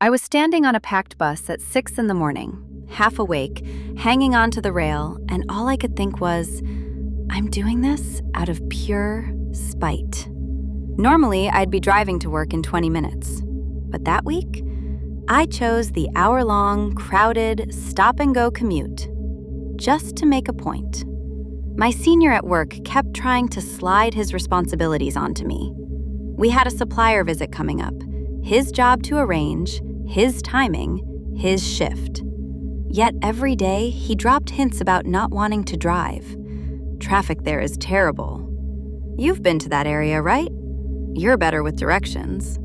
I was standing on a packed bus at 6 in the morning, half awake, hanging onto the rail, and all I could think was, I'm doing this out of pure spite. Normally, I'd be driving to work in 20 minutes. But that week, I chose the hour-long, crowded, stop-and-go commute, just to make a point. My senior at work kept trying to slide his responsibilities onto me. We had a supplier visit coming up, his job to arrange, his timing, his shift. Yet every day, he dropped hints about not wanting to drive. Traffic there is terrible. You've been to that area, right? You're better with directions.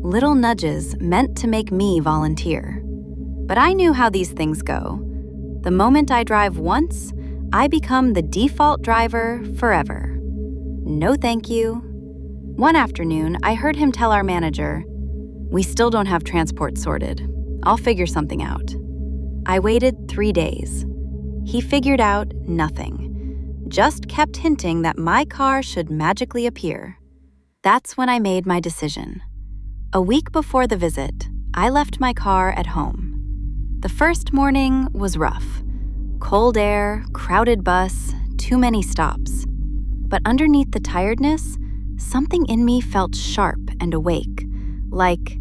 Little nudges meant to make me volunteer. But I knew how these things go. The moment I drive once, I become the default driver forever. No thank you. One afternoon, I heard him tell our manager, "We still don't have transport sorted. I'll figure something out." I waited 3 days. He figured out nothing, just kept hinting that my car should magically appear. That's when I made my decision. A week before the visit, I left my car at home. The first morning was rough. Cold air, crowded bus, too many stops. But underneath the tiredness, something in me felt sharp and awake, like,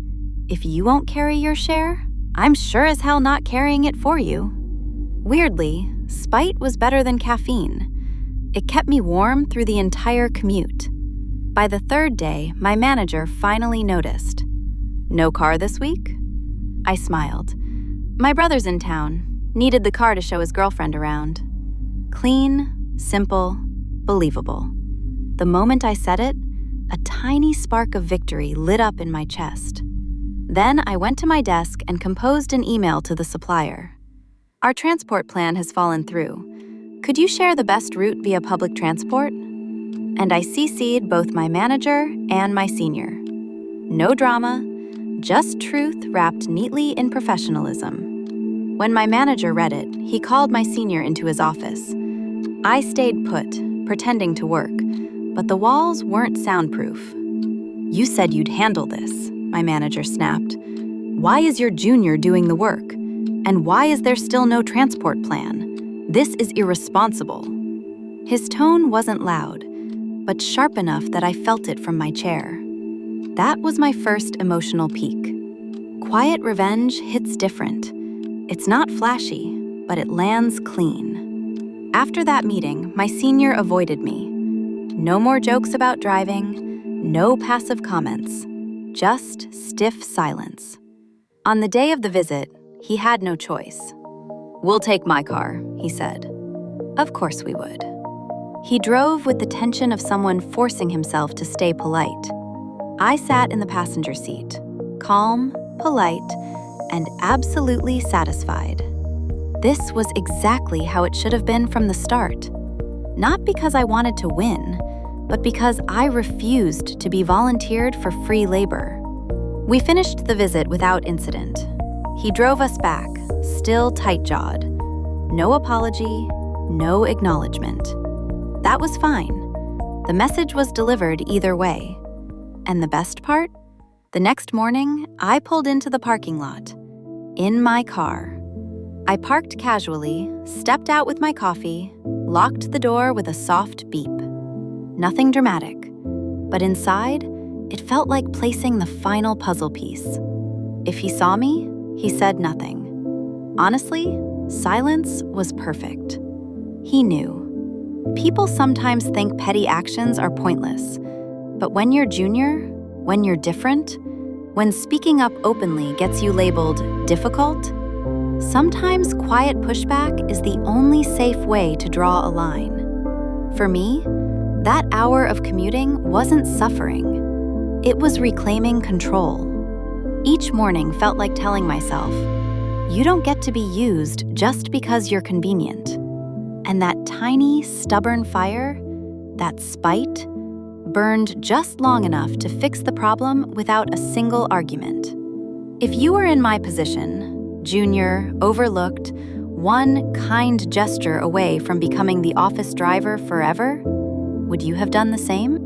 if you won't carry your share, I'm sure as hell not carrying it for you. Weirdly, spite was better than caffeine. It kept me warm through the entire commute. By the third day, my manager finally noticed. "No car this week?" I smiled. My brother's in town. Needed the car to show his girlfriend around. Clean, simple, believable. The moment I said it, a tiny spark of victory lit up in my chest. Then I went to my desk and composed an email to the supplier. "Our transport plan has fallen through. Could you share the best route via public transport?" And I CC'd both my manager and my senior. No drama, just truth wrapped neatly in professionalism. When my manager read it, he called my senior into his office. I stayed put, pretending to work, but the walls weren't soundproof. "You said you'd handle this," my manager snapped. "Why is your junior doing the work? And why is there still no transport plan? This is irresponsible." His tone wasn't loud, but sharp enough that I felt it from my chair. That was my first emotional peak. Quiet revenge hits different. It's not flashy, but it lands clean. After that meeting, my senior avoided me. No more jokes about driving, no passive comments, just stiff silence. On the day of the visit, he had no choice. "We'll take my car," he said. Of course we would. He drove with the tension of someone forcing himself to stay polite. I sat in the passenger seat, calm, polite, and absolutely satisfied. This was exactly how it should have been from the start. Not because I wanted to win, but because I refused to be volunteered for free labor. We finished the visit without incident. He drove us back, still tight-jawed. No apology, no acknowledgement. That was fine. The message was delivered either way. And the best part? The next morning, I pulled into the parking lot. In my car. I parked casually, stepped out with my coffee, locked the door with a soft beep. Nothing dramatic, but inside, it felt like placing the final puzzle piece. If he saw me, he said nothing. Honestly, silence was perfect. He knew. People sometimes think petty actions are pointless, but when you're junior, when you're different, when speaking up openly gets you labeled difficult, sometimes quiet pushback is the only safe way to draw a line. For me, that hour of commuting wasn't suffering. It was reclaiming control. Each morning felt like telling myself, you don't get to be used just because you're convenient. And that tiny, stubborn fire, that spite, burned just long enough to fix the problem without a single argument. If you were in my position, junior, overlooked, one kind gesture away from becoming the office driver forever, would you have done the same?